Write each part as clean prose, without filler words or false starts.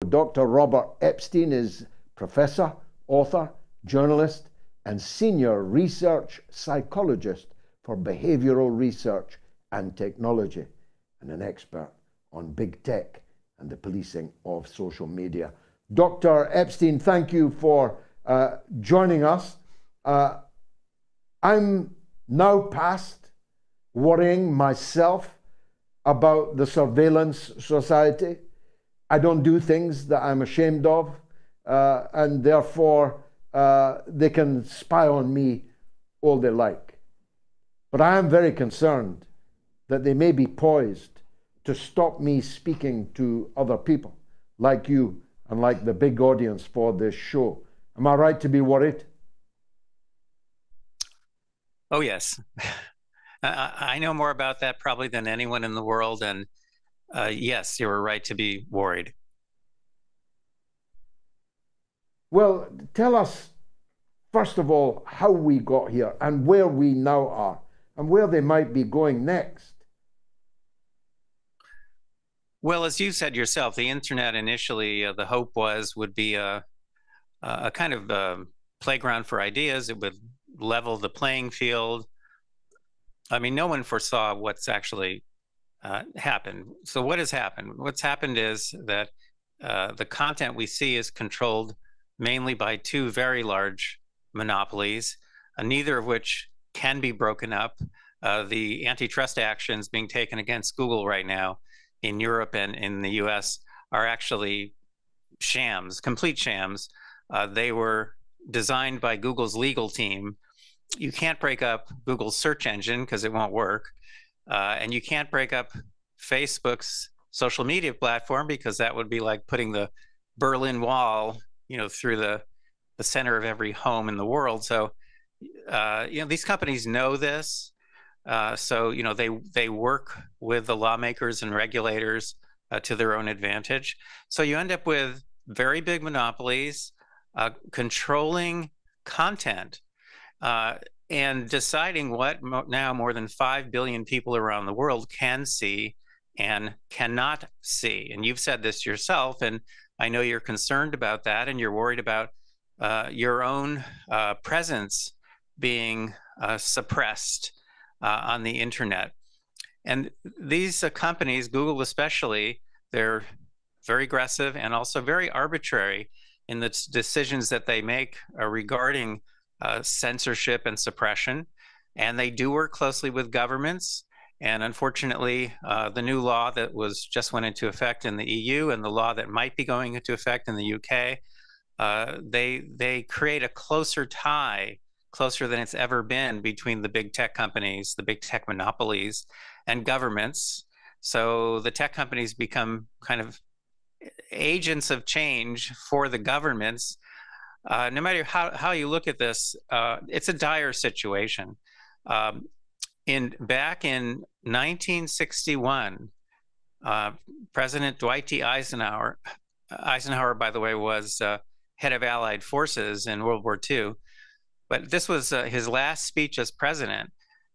Dr. Robert Epstein is professor, author, journalist, and senior research psychologist for behavioral research and technology, and an expert on big tech and the policing of social media. Dr. Epstein, thank you for joining us. I'm now past worrying myself about the surveillance society. I don't do things that I'm ashamed of, and therefore they can spy on me all they like. But I am very concerned that they may be poised to stop me speaking to other people like you and like the big audience for this show. Am I right to be worried? Oh, yes. I know more about that probably than anyone in the world. And yes, you're right to be worried. Well, tell us, first of all, how we got here and where we now are and where they might be going next. Well, as you said yourself, the internet initially, the hope would be a kind of playground for ideas. It would level the playing field. I mean, no one foresaw what's actually happened. So what has happened? What's happened is that the content we see is controlled mainly by two very large monopolies, neither of which can be broken up. The antitrust actions being taken against Google right now in Europe and in the US are actually shams, complete shams. They were designed by Google's legal team. You can't break up Google's search engine because it won't work. And you can't break up Facebook's social media platform because that would be like putting the Berlin Wall, through the center of every home in the world. So, these companies know this. So, they work with the lawmakers and regulators to their own advantage. So you end up with very big monopolies controlling content and deciding what now more than 5 billion people around the world can see and cannot see. And you've said this yourself, and I know you're concerned about that, and you're worried about your own presence being suppressed on the internet. And these companies, Google especially, they're very aggressive and also very arbitrary in the decisions that they make regarding censorship and suppression. And they do work closely with governments. And unfortunately, the new law that just went into effect in the EU and the law that might be going into effect in the UK, they create a closer tie, closer than it's ever been, between the big tech companies, the big tech monopolies, and governments. So the tech companies become kind of agents of change for the governments. No matter how you look at this, it's a dire situation. Back in 1961, President Dwight D. Eisenhower, by the way, was head of Allied forces in World War II, but this was his last speech as president.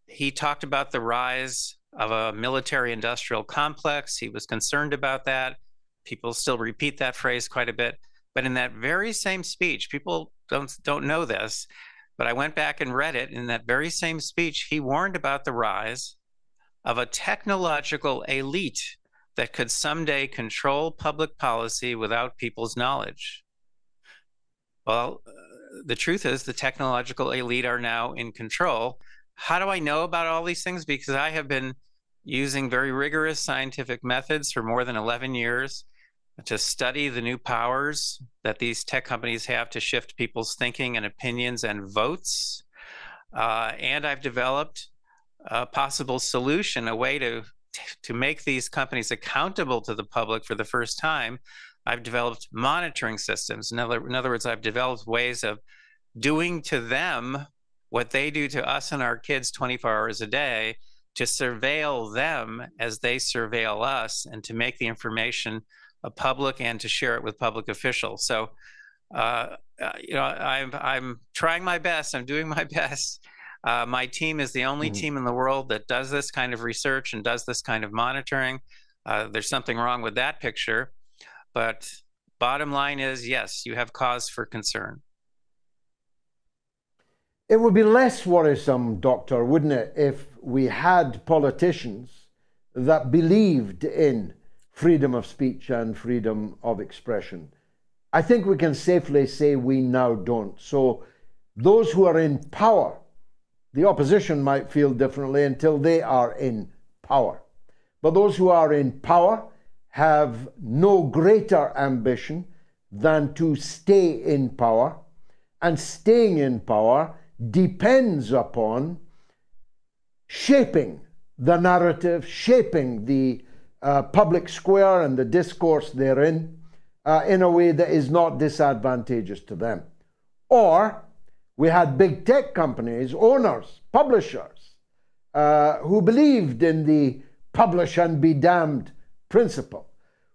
He talked about the rise of a military-industrial complex. He was concerned about that. People still repeat that phrase quite a bit. But in that very same speech, people don't know this, but I went back and read it. In that very same speech, he warned about the rise of a technological elite that could someday control public policy without people's knowledge. Well, the truth is the technological elite are now in control. How do I know about all these things? Because I have been using very rigorous scientific methods for more than 11 years to study the new powers that these tech companies have to shift people's thinking and opinions and votes. And I've developed a possible solution, a way to make these companies accountable to the public for the first time. I've developed monitoring systems. In other words, I've developed ways of doing to them what they do to us and our kids 24 hours a day, to surveil them as they surveil us, and to make the information public and to share it with public officials. So, I'm trying my best. I'm doing my best. My team is the only team in the world that does this kind of research and does this kind of monitoring. There's something wrong with that picture, but bottom line is, yes, you have cause for concern. It would be less worrisome, Doctor, wouldn't it, if we had politicians that believed in freedom of speech and freedom of expression? I think we can safely say we now don't. So those who are in power, the opposition might feel differently until they are in power. But those who are in power have no greater ambition than to stay in power, and staying in power depends upon shaping the narrative, shaping the public square and the discourse therein in a way that is not disadvantageous to them. Or we had big tech companies, owners, publishers, who believed in the publish and be damned principle,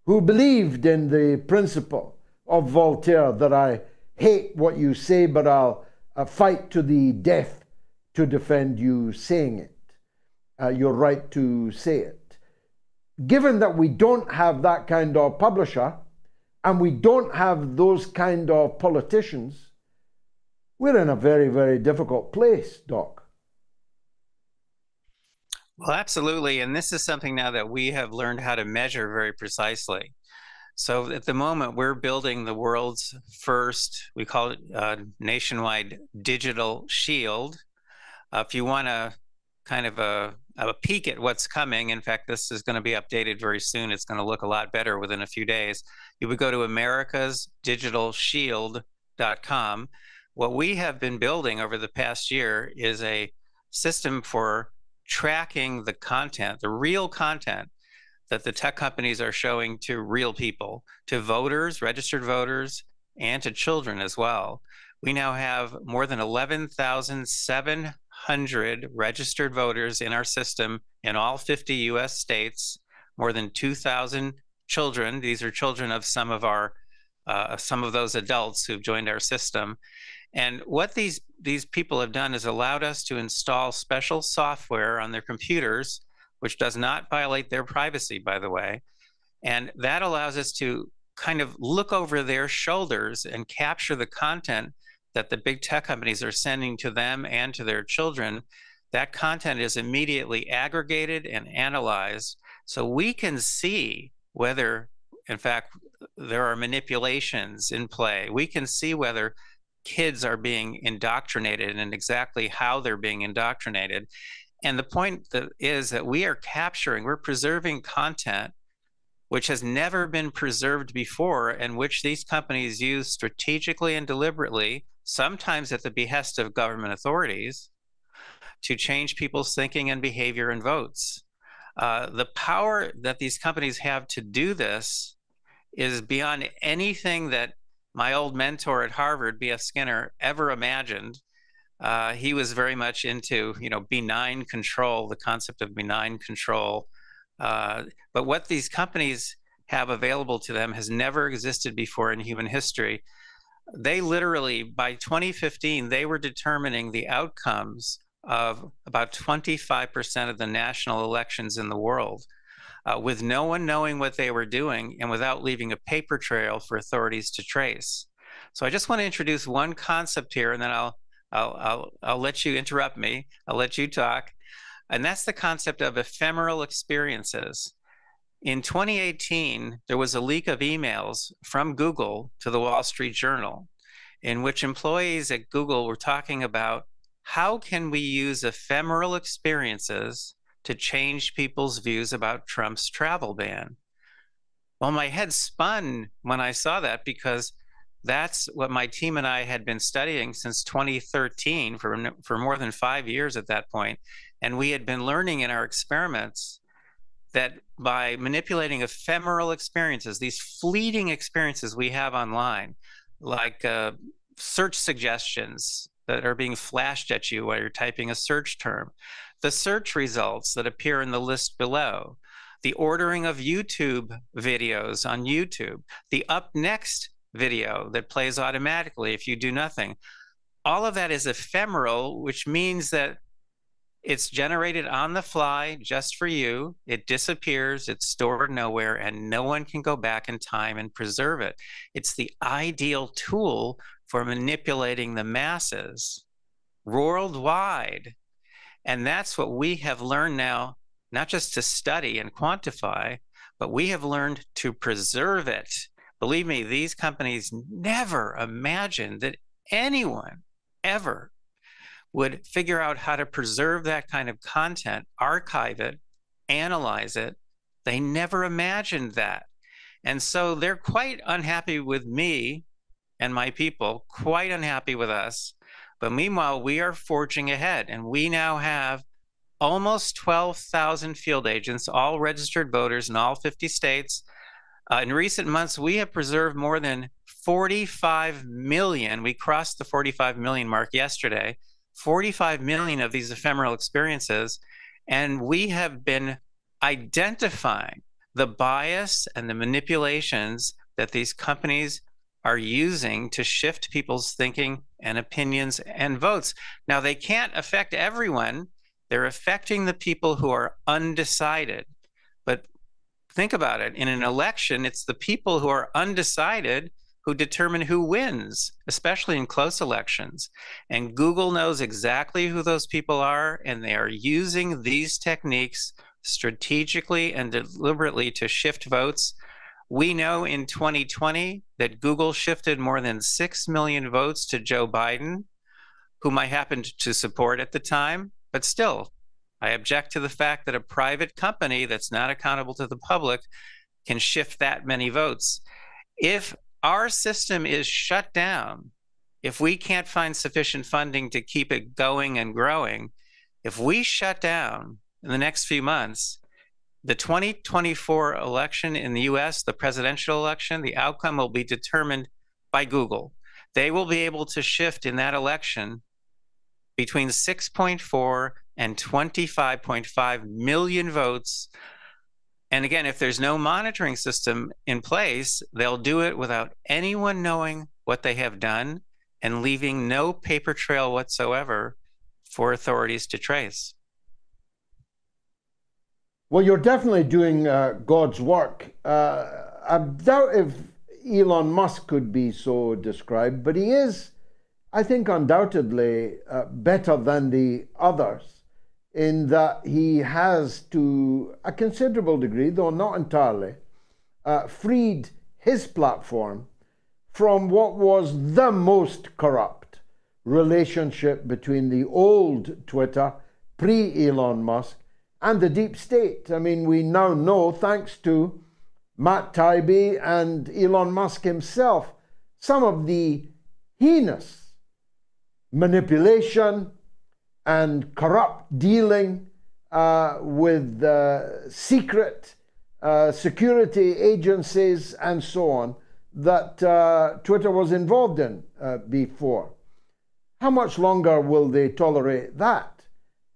who believed in the principle of Voltaire that I hate what you say, but I'll fight to the death to defend you saying it, your right to say it. Given that we don't have that kind of publisher and we don't have those kind of politicians, we're in a very, very difficult place, Doc. Well, absolutely. And this is something now that we have learned how to measure very precisely. So at the moment, we're building the world's first, we call it nationwide digital shield. If you want a kind of a peek at what's coming, in fact, this is going to be updated very soon. It's going to look a lot better within a few days. You would go to americasdigitalshield.com. What we have been building over the past year is a system for tracking the content, the real content that the tech companies are showing to real people, to voters, registered voters, and to children as well. We now have more than 11,700 registered voters in our system in all 50 US states, more than 2,000 children. These are children of some of those adults who've joined our system. And what these people have done is allowed us to install special software on their computers, which does not violate their privacy, by the way. And that allows us to kind of look over their shoulders and capture the content that the big tech companies are sending to them and to their children. That content is immediately aggregated and analyzed, so we can see whether, in fact, there are manipulations in play. We can see whether kids are being indoctrinated and exactly how they're being indoctrinated. And the point is that we're preserving content which has never been preserved before, and which these companies use strategically and deliberately, sometimes at the behest of government authorities, to change people's thinking and behavior and votes. The power that these companies have to do this is beyond anything that my old mentor at Harvard, B.F. Skinner, ever imagined. He was very much into, benign control, the concept of benign control. But what these companies have available to them has never existed before in human history. They literally, by 2015, they were determining the outcomes of about 25% of the national elections in the world, with no one knowing what they were doing and without leaving a paper trail for authorities to trace. So I just want to introduce one concept here, and then I'll let you interrupt me. I'll let you talk. And that's the concept of ephemeral experiences. In 2018, there was a leak of emails from Google to the Wall Street Journal, in which employees at Google were talking about how can we use ephemeral experiences to change people's views about Trump's travel ban. Well, my head spun when I saw that, because that's what my team and I had been studying since 2013 for more than 5 years at that point. And we had been learning in our experiments that by manipulating ephemeral experiences, these fleeting experiences we have online, like search suggestions that are being flashed at you while you're typing a search term, the search results that appear in the list below, the ordering of YouTube videos on YouTube, the up next video that plays automatically if you do nothing. All of that is ephemeral, which means that It's generated on the fly just for you. It disappears, it's stored nowhere, and no one can go back in time and preserve it. It's the ideal tool for manipulating the masses worldwide. And that's what we have learned now, not just to study and quantify, but we have learned to preserve it. Believe me, these companies never imagined that anyone ever would figure out how to preserve that kind of content, archive it, analyze it. They never imagined that. And so they're quite unhappy with me and my people, quite unhappy with us. But meanwhile, we are forging ahead, and we now have almost 12,000 field agents, all registered voters in all 50 states. In recent months, we have preserved more than 45 million. We crossed the 45 million mark yesterday. 45 million of these ephemeral experiences. And we have been identifying the bias and the manipulations that these companies are using to shift people's thinking and opinions and votes. Now, they can't affect everyone. They're affecting the people who are undecided. But think about it. In an election, it's the people who are undecided who determine who wins, especially in close elections. And Google knows exactly who those people are, and they are using these techniques strategically and deliberately to shift votes. We know in 2020 that Google shifted more than 6 million votes to Joe Biden, whom I happened to support at the time. But still, I object to the fact that a private company that's not accountable to the public can shift that many votes. If our system is shut down, if we can't find sufficient funding to keep it going and growing, if we shut down in the next few months, the 2024 election in the US, the presidential election, the outcome will be determined by Google. They will be able to shift in that election between 6.4 and 25.5 million votes. And again, if there's no monitoring system in place, they'll do it without anyone knowing what they have done and leaving no paper trail whatsoever for authorities to trace. Well, you're definitely doing God's work. I doubt if Elon Musk could be so described, but he is, I think, undoubtedly better than the others, in that he has, to a considerable degree, though not entirely, freed his platform from what was the most corrupt relationship between the old Twitter, pre-Elon Musk, and the deep state. I mean, we now know, thanks to Matt Taibbi and Elon Musk himself, some of the heinous manipulation and corrupt dealing with secret security agencies and so on that Twitter was involved in before. How much longer will they tolerate that?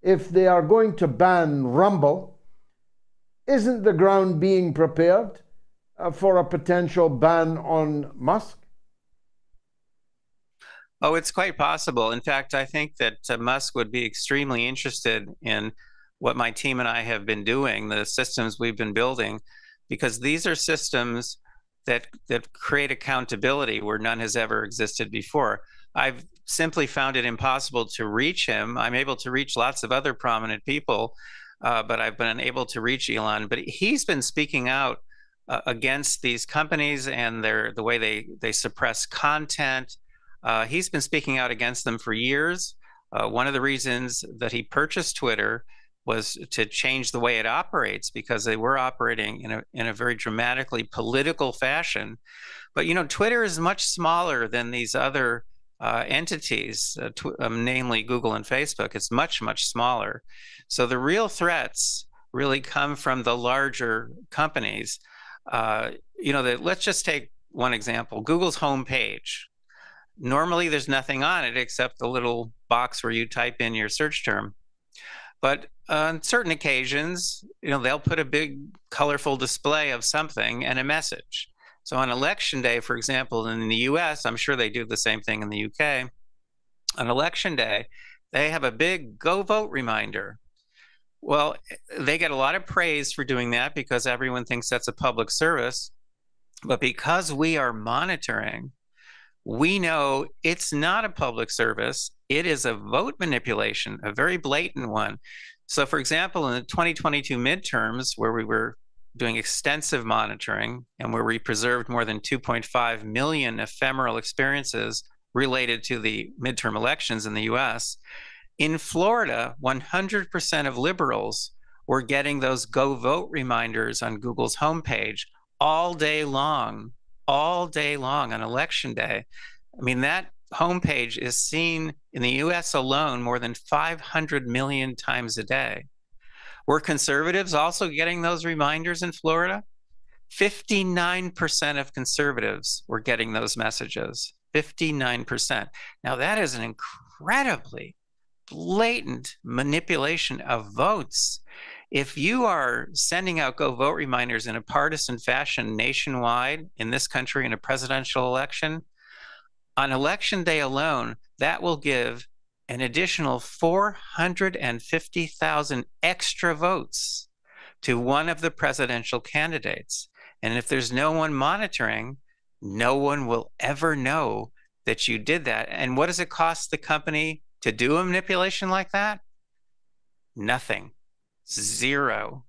If they are going to ban Rumble, isn't the ground being prepared for a potential ban on Musk? Oh, it's quite possible. In fact, I think that Musk would be extremely interested in what my team and I have been doing, the systems we've been building, because these are systems that create accountability where none has ever existed before. I've simply found it impossible to reach him. I'm able to reach lots of other prominent people, but I've been unable to reach Elon. But he's been speaking out against these companies and the way they suppress content. He's been speaking out against them for years. One of the reasons that he purchased Twitter was to change the way it operates, because they were operating in a very dramatically political fashion. But you know, Twitter is much smaller than these other entities, namely Google and Facebook. It's much, much smaller. So the real threats really come from the larger companies. Let's just take one example: Google's homepage. Normally, there's nothing on it except the little box where you type in your search term. But on certain occasions, they'll put a big, colorful display of something and a message. So on election day, for example, in the US, I'm sure they do the same thing in the UK. On election day, They have a big go vote reminder. Well, they get a lot of praise for doing that because everyone thinks that's a public service. But because we are monitoring, we know it's not a public service. It is a vote manipulation, a very blatant one. So, for example, in the 2022 midterms, where we were doing extensive monitoring and where we preserved more than 2.5 million ephemeral experiences related to the midterm elections in the US, in Florida, 100% of liberals were getting those go vote reminders on Google's homepage all day long on election day. I mean, that homepage is seen in the US alone more than 500 million times a day. Were conservatives also getting those reminders in Florida? 59% of conservatives were getting those messages. 59%. Now, that is an incredibly blatant manipulation of votes. If you are sending out go vote reminders in a partisan fashion nationwide in this country in a presidential election, on election day alone, that will give an additional 450,000 extra votes to one of the presidential candidates. And if there's no one monitoring, no one will ever know that you did that. And what does it cost the company to do a manipulation like that? Nothing. Zero.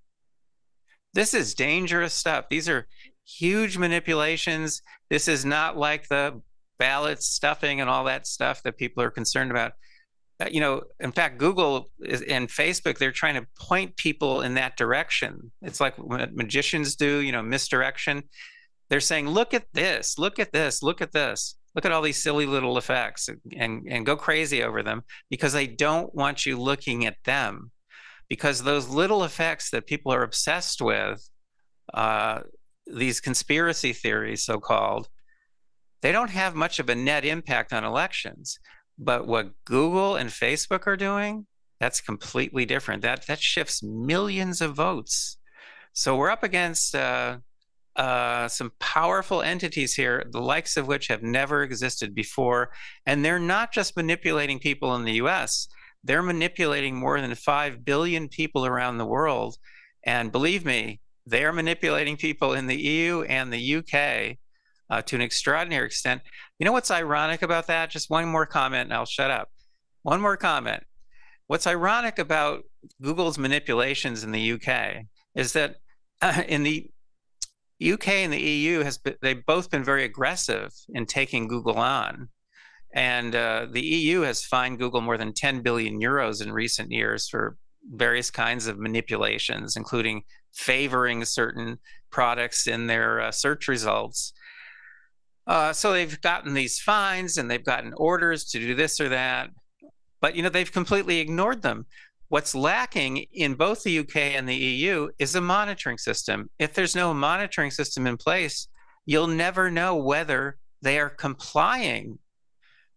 This is dangerous stuff. These are huge manipulations. This is not like the ballot stuffing and all that stuff that people are concerned about. In fact, Google and Facebook, they're trying to point people in that direction. It's like what magicians do, misdirection. They're saying, look at this, look at this, look at this. Look at all these silly little effects and go crazy over them because they don't want you looking at them. Because those little effects that people are obsessed with, these conspiracy theories, so-called, they don't have much of a net impact on elections. But what Google and Facebook are doing, that's completely different. That shifts millions of votes. So we're up against some powerful entities here, the likes of which have never existed before. And they're not just manipulating people in the US, they're manipulating more than 5 billion people around the world. And believe me, they're manipulating people in the EU and the UK to an extraordinary extent. You know what's ironic about that? Just one more comment and I'll shut up. One more comment. What's ironic about Google's manipulations in the UK is that in the UK and the EU, they've both been very aggressive in taking Google on. And the EU has fined Google more than 10 billion euros in recent years for various kinds of manipulations, including favoring certain products in their search results. So they've gotten these fines and they've gotten orders to do this or that, but they've completely ignored them. What's lacking in both the UK and the EU is a monitoring system. If there's no monitoring system in place, you'll never know whether they are complying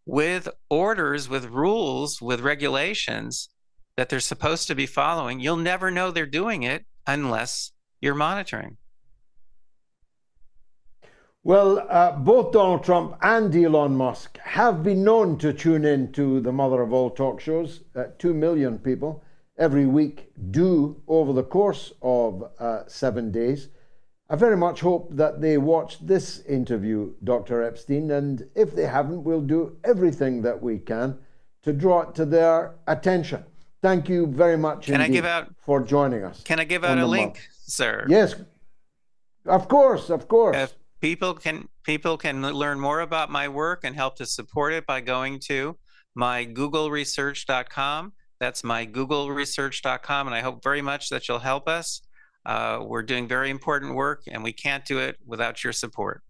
with orders, with rules, with regulations that they're supposed to be following. You'll never know they're doing it unless you're monitoring. Well, both Donald Trump and Elon Musk have been known to tune in to the mother of all talk shows. 2 million people every week do over the course of 7 days. I very much hope that they watched this interview, Dr. Epstein, and if they haven't, we'll do everything that we can to draw it to their attention. Thank you very much for joining us. Can I give out a link, sir? Yes, of course, of course. People can learn more about my work and help to support it by going to mygoogleresearch.com. That's mygoogleresearch.com, and I hope very much that you'll help us. We're doing very important work, and we can't do it without your support.